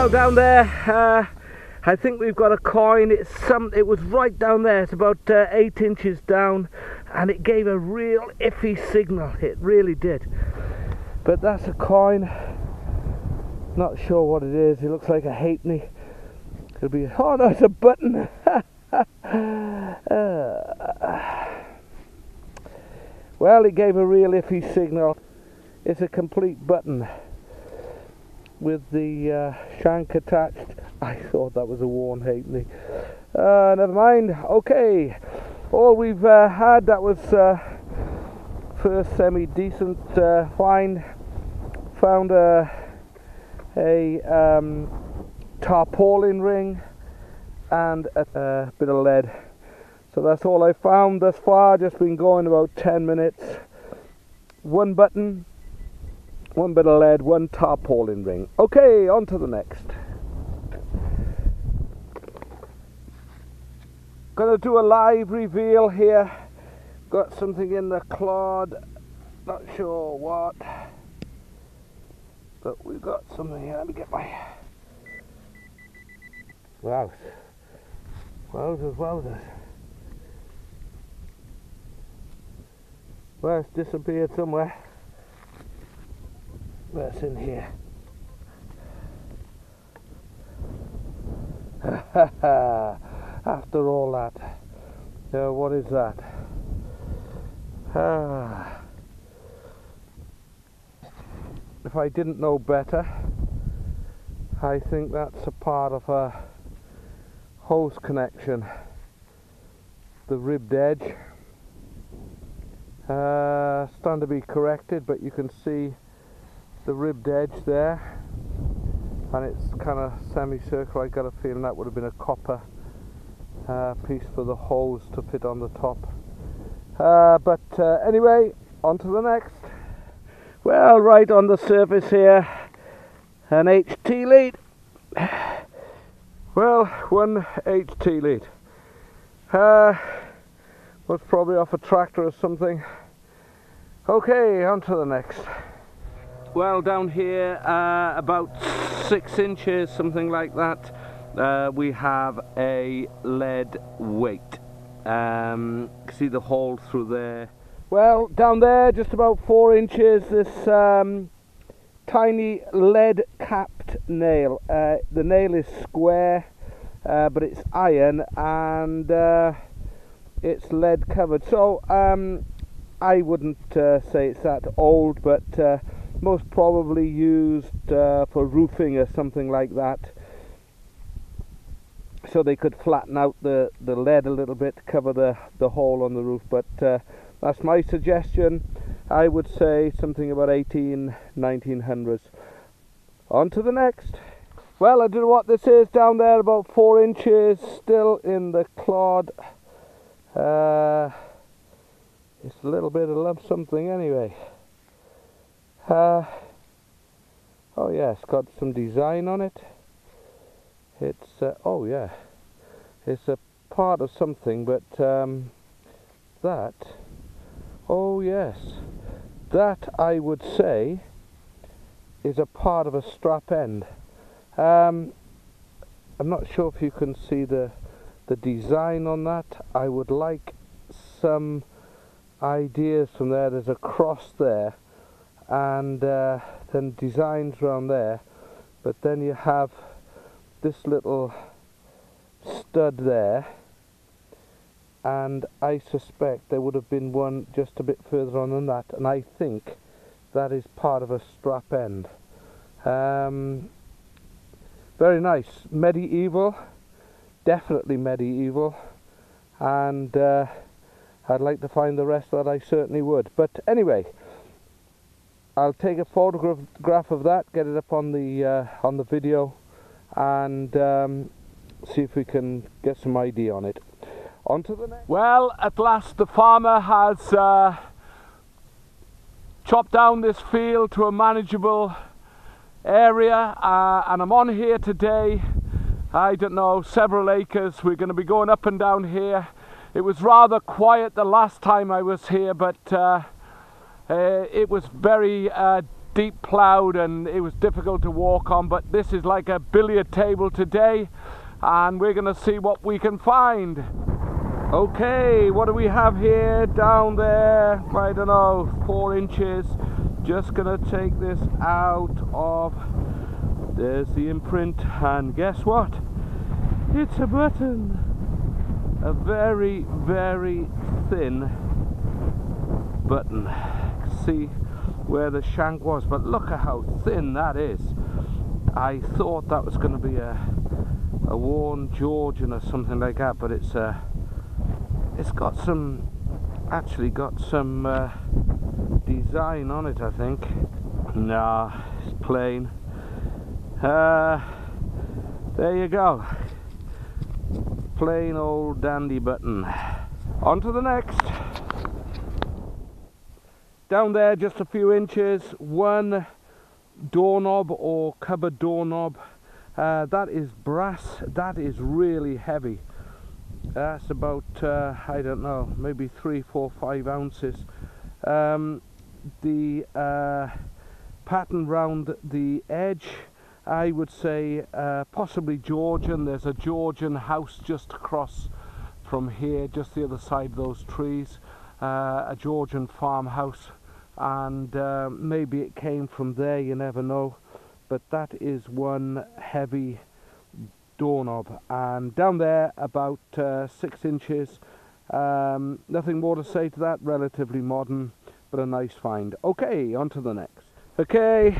Well, down there, I think we've got a coin. It was right down there. It's about 8 inches down, and it gave a real iffy signal. It really did. But that's a coin. Not sure what it is. It looks like a halfpenny. It'll be. Oh no, it's a button. Well, it gave a real iffy signal. It's a complete button with the shank attached. I thought that was a worn halfpenny. Never mind. Okay, all we've had, that was first semi-decent find. Found a tarpaulin ring and a bit of lead. So that's all I found thus far. Just been going about 10 minutes. One button, one bit of lead, one tarpaulin ring. Okay, on to the next. Gonna do a live reveal here. Got something in the clod, not sure what, but we've got something here. Let me get my wowzers. Well, it's disappeared somewhere. What's in here? After all that, what is that? If I didn't know better, I think that's a part of a hose connection. The ribbed edge. Starting to be corrected, but you can see the ribbed edge there, and it's kind of semicircular. I got a feeling that would have been a copper piece for the hose to fit on the top. But anyway, on to the next. Well, right on the surface here, an HT lead. Well, one HT lead. Was probably off a tractor or something. Okay, on to the next. Well, down here, about 6 inches, something like that, we have a lead weight. See the hole through there. Well, down there, just about 4 inches, this tiny lead capped nail. The nail is square, but it's iron, and it's lead covered. So I wouldn't say it's that old, but most probably used for roofing or something like that, so they could flatten out the lead a little bit, cover the hole on the roof. But that's my suggestion. I would say something about 1900s. On to the next. Well, I don't know what this is down there, about 4 inches, still in the clod. It's a little bit of something anyway. Oh yeah, it's got some design on it. It's oh yeah, it's a part of something, but that, oh yes, that I would say is a part of a strap end. I'm not sure if you can see the design on that. I would like some ideas from there. There's a cross there, and then designs around there, but then you have this little stud there, and I suspect there would have been one just a bit further on than that, and I think that is part of a strap end. Very nice, medieval, definitely medieval, and I'd like to find the rest of that. I certainly would. But anyway, I'll take a photograph of that, get it up on the video, and see if we can get some idea on it. On to the next. Well, at last the farmer has chopped down this field to a manageable area, and I'm on here today. I don't know, several acres. We're going to be going up and down here. It was rather quiet the last time I was here, but it was very deep ploughed and it was difficult to walk on, but this is like a billiard table today, and we're going to see what we can find. Okay, what do we have here? Down there, I don't know, 4 inches. Just going to take this out of, there's the imprint, and guess what? It's a button. A very, very thin button. See where the shank was, but look at how thin that is. I thought that was going to be a worn Georgian or something like that, but it's got some, actually got some design on it, I think. Nah, it's plain. There you go. Plain old dandy button. On to the next. Down there, just a few inches, 1 doorknob or cupboard doorknob. That is brass. That is really heavy. That's about, I don't know, maybe 3, 4, 5 ounces. The pattern round the edge, I would say possibly Georgian. There's a Georgian house just across from here, just the other side of those trees. A Georgian farmhouse, and maybe it came from there, you never know. But that is one heavy doorknob, and down there about 6 inches. Nothing more to say to that. Relatively modern, but a nice find. Okay, on to the next. Okay,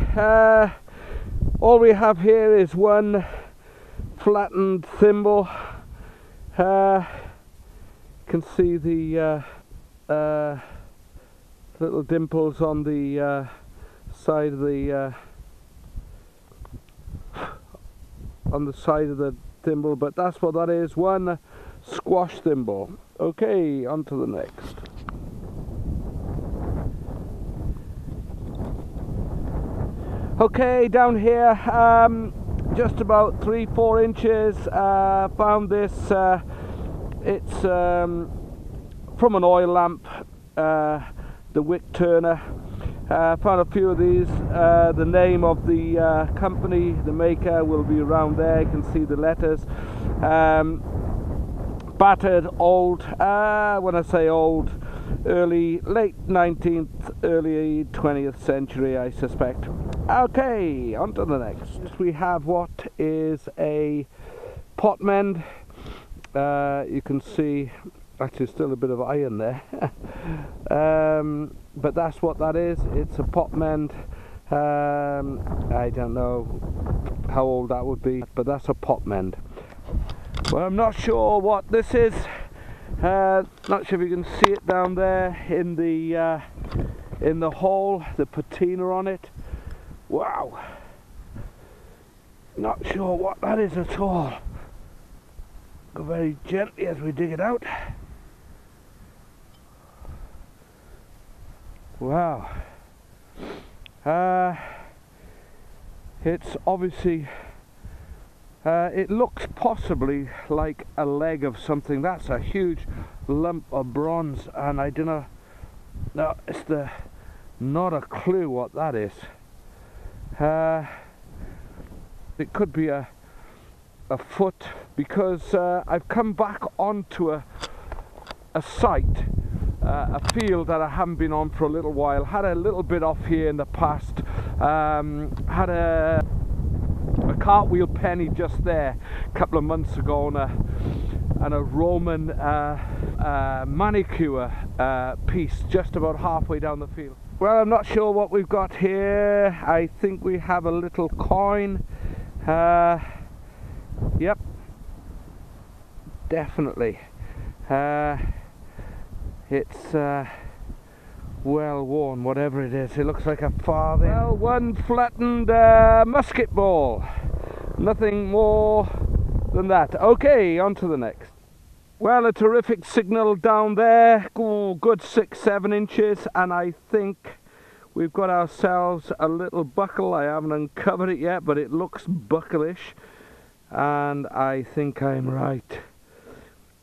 all we have here is one flattened thimble. You can see the little dimples on the side of the thimble, but that's what that is, one squash thimble. Okay, on to the next. Okay, down here, just about 3-4 inches, found this, it's from an oil lamp, the wick turner. Found a few of these. The name of the company, the maker, will be around there. You can see the letters. Battered, old, when I say old, late 19th, early 20th century, I suspect. Okay, on to the next. We have what is a pot mend. You can see actually still a bit of iron there. But that's what that is. It's a pot mend. I don't know how old that would be, but that's a pot mend. Well, I'm not sure what this is. Not sure if you can see it down there in the hole, the patina on it. Wow, not sure what that is at all. Go very gently as we dig it out. Wow. It's obviously, it looks possibly like a leg of something. That's a huge lump of bronze, and I don't know, no, it's not a clue what that is. It could be a foot, because I've come back onto a site, a field that I haven't been on for a little while. Had a little bit off here in the past. Had a cartwheel penny just there a couple of months ago, and a Roman manicure piece just about halfway down the field. Well, I'm not sure what we've got here. I think we have a little coin. Yep, definitely. It's well worn, whatever it is. It looks like a farthing. Well, one flattened musket ball. Nothing more than that. Okay, on to the next. Well, a terrific signal down there. Oh, good 6-7 inches, and I think we've got ourselves a little buckle. I haven't uncovered it yet, but it looks buckleish, and I think I'm right.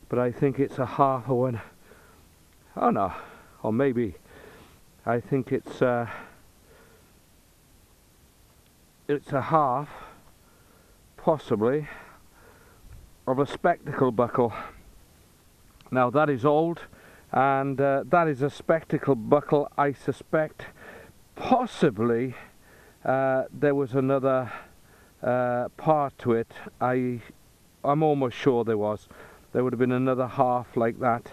But I think it's a half a one. Oh no, or maybe I think it's it's a half, possibly, of a spectacle buckle. Now that is old, and that is a spectacle buckle. I suspect possibly there was another part to it. I'm almost sure there was. There would have been another half like that,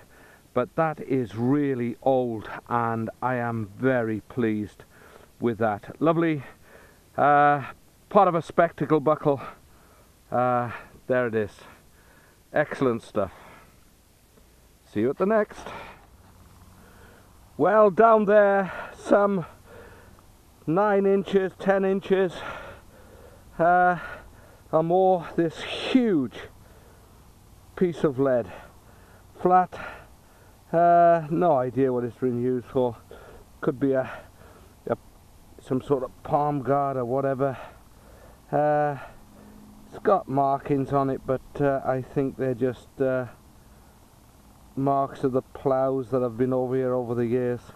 but that is really old, and I am very pleased with that. Lovely part of a spectacle buckle. There it is. Excellent stuff. See you at the next. Well, down there, some 9 inches, 10 inches or more, this huge piece of lead. Flat. No idea what it's been used for. Could be some sort of palm guard or whatever. It's got markings on it, but I think they're just marks of the ploughs that have been over here over the years.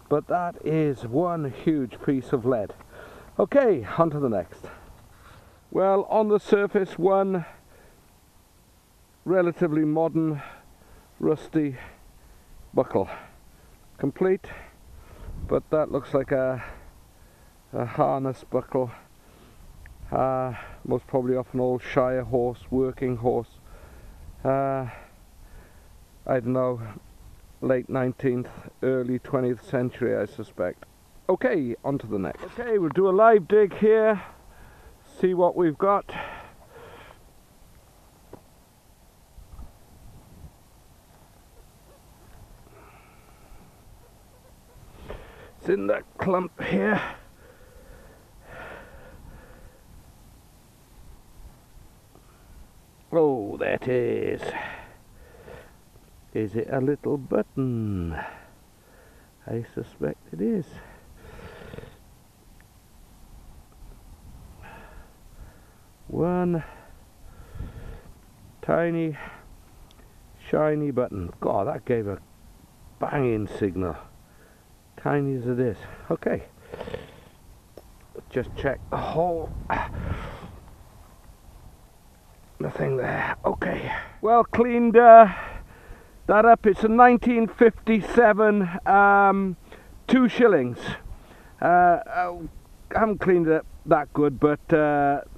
But that is one huge piece of lead. Okay, on to the next. Well, on the surface, one relatively modern, rusty buckle. Complete, but that looks like a harness buckle. Most probably off an old Shire horse, working horse. I don't know, late 19th, early 20th century, I suspect. Okay, on to the next. Okay, we'll do a live dig here, see what we've got. It's in that clump here. Oh, there it is. Is it a little button? I suspect it is. One tiny, shiny button. God, that gave a banging signal. Tiny as it is. Okay. Just check the hole. Nothing there. Okay. Well, cleaned that up. It's a 1957 2 shillings. I haven't cleaned it up that good, but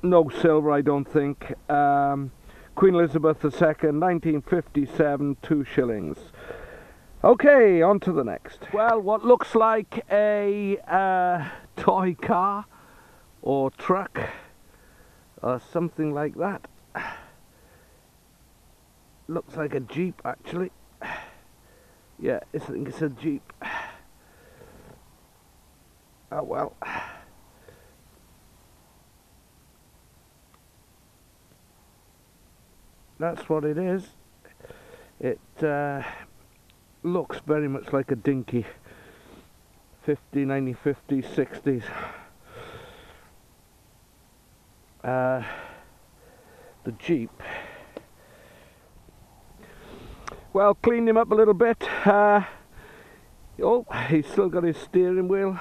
no silver, I don't think. Queen Elizabeth II, 1957, 2 shillings. Okay, on to the next. Well, what looks like a toy car or truck or something like that. Looks like a Jeep, actually. Yeah, I think it's a Jeep. Oh well. That's what it is. It looks very much like a dinky. 1950s, 60s. The Jeep. Well, cleaned him up a little bit. Oh, he's still got his steering wheel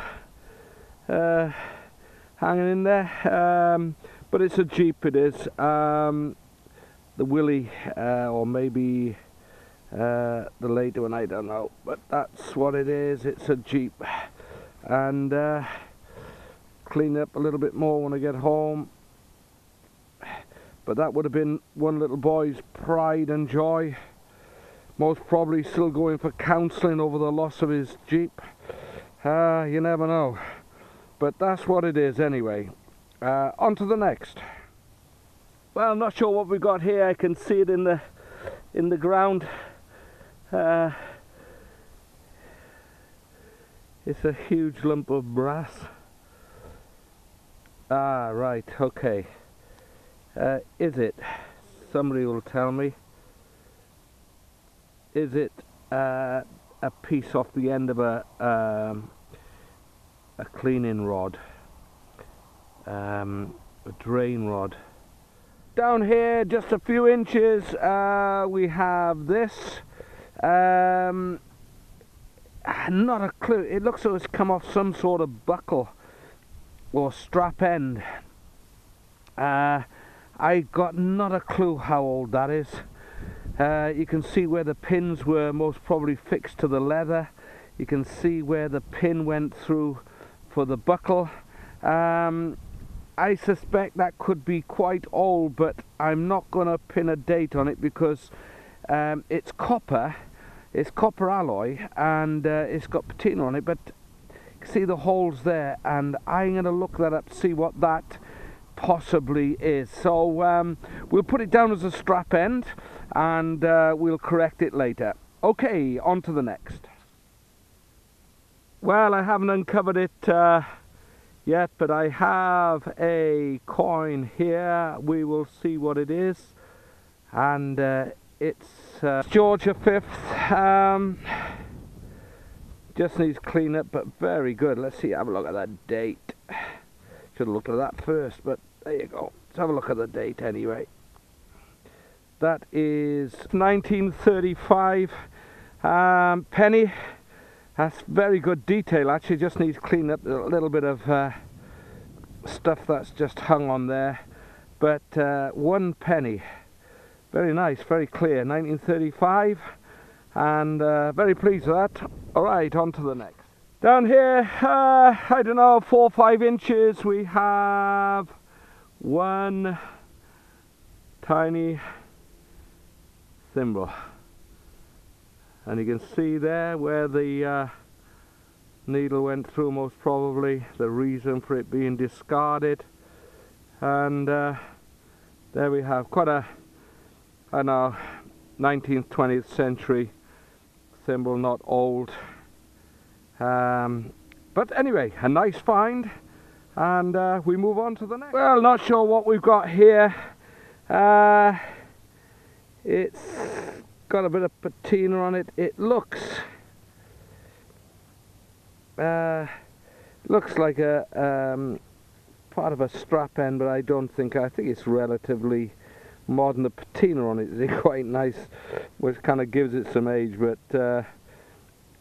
hanging in there. But it's a Jeep, it is. The Willie, or maybe the later one, I don't know. But that's what it is. It's a Jeep. And clean up a little bit more when I get home. But that would have been one little boy's pride and joy. Most probably still going for counselling over the loss of his Jeep. You never know. But that's what it is anyway. On to the next. Well, I'm not sure what we've got here. I can see it in the ground. It's a huge lump of brass. Ah, right, okay. Is it? Somebody will tell me. Is it a piece off the end of a cleaning rod, a drain rod? Down here, just a few inches, we have this. Not a clue. It looks like it's come off some sort of buckle or strap end. I got not a clue how old that is. You can see where the pins were most probably fixed to the leather. You can see where the pin went through for the buckle. I suspect that could be quite old, but I'm not going to pin a date on it because it's copper alloy, and it's got patina on it, but you can see the holes there, and I'm going to look that up to see what that possibly is. So we'll put it down as a strap end, and we'll correct it later. Okay, on to the next. Well, I haven't uncovered it yet, but I have a coin here. We will see what it is, and it's George V. Just needs cleanup, but very good. Let's see, have a look at that date. Should have looked at that first, but there you go. Let's have a look at the date anyway. That is 1935 penny. That's very good detail, actually. Just needs clean up, a little bit of stuff that's just hung on there, but 1 penny. Very nice, very clear. 1935, and very pleased with that. Alright, on to the next. Down here, I don't know, 4 or 5 inches, we have one tiny thimble. And you can see there where the needle went through, most probably, the reason for it being discarded. And there we have quite a, I know, 19th, 20th century thimble, not old. But anyway, a nice find, and we move on to the next. Well, not sure what we've got here. It's got a bit of patina on it. It looks like a part of a strap end, but I think it's relatively modern. The patina on it is quite nice, which kind of gives it some age, but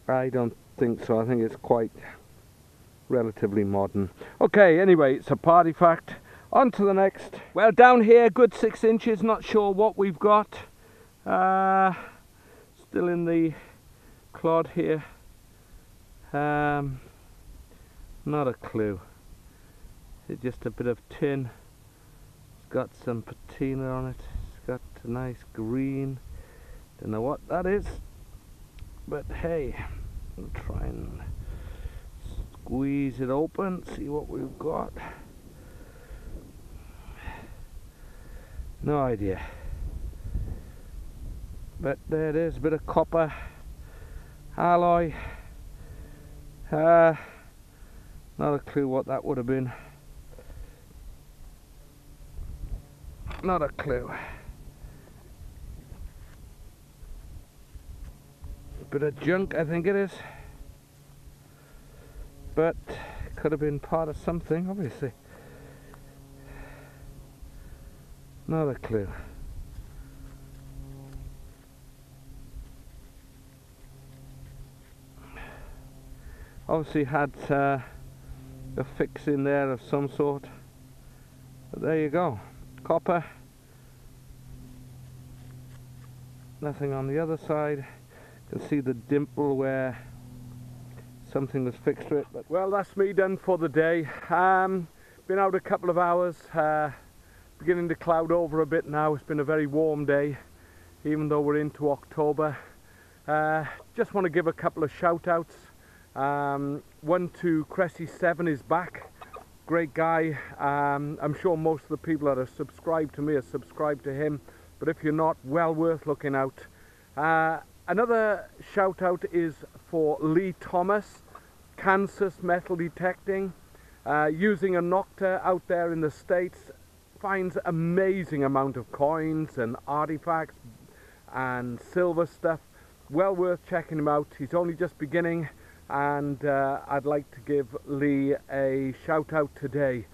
I don't think so. I think it's quite relatively modern. Okay, anyway, it's a party fact. On to the next. Well, down here, good 6 inches. Not sure what we've got. Still in the clod here. Not a clue. It's just a bit of tin. It's got some patina on it. It's got a nice green. Don't know what that is, but hey, we'll try and squeeze it open, see what we've got. No idea. But there it is, a bit of copper alloy. Not a clue what that would have been. Not a clue. Bit of junk, I think it is. But it could have been part of something, obviously. Not a clue. Obviously had a fix in there of some sort. But there you go. Copper. Nothing on the other side. You can see the dimple where something was fixed to it. But well, that's me done for the day. Been out a couple of hours. Beginning to cloud over a bit now. It's been a very warm day, even though we're into October. Just want to give a couple of shout outs. One to Cressy7 is back. Great guy. I'm sure most of the people that are subscribed to me are subscribed to him, but if you're not, well worth looking out. Another shout out is for Lee Thomas, Kansas Metal Detecting, using a Nocta out there in the States. Finds amazing amount of coins and artifacts and silver stuff. Well worth checking him out. He's only just beginning, and I'd like to give Lee a shout out today.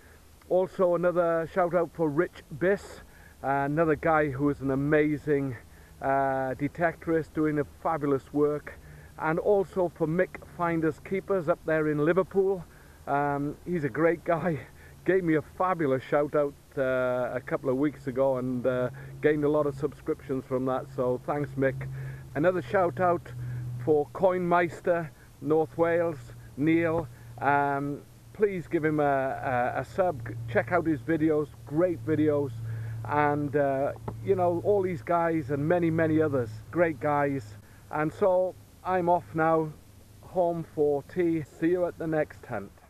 Also another shout out for Rich Biss, another guy who is an amazing detectorist doing a fabulous work, and also for Mick Finders Keepers up there in Liverpool. He's a great guy, gave me a fabulous shout out a couple of weeks ago, and gained a lot of subscriptions from that, so thanks Mick. Another shout out for Coinmeister, North Wales, Neil. Please give him a sub, check out his videos, great videos, and you know, all these guys and many others, great guys. And so I'm off now, home for tea. See you at the next hunt.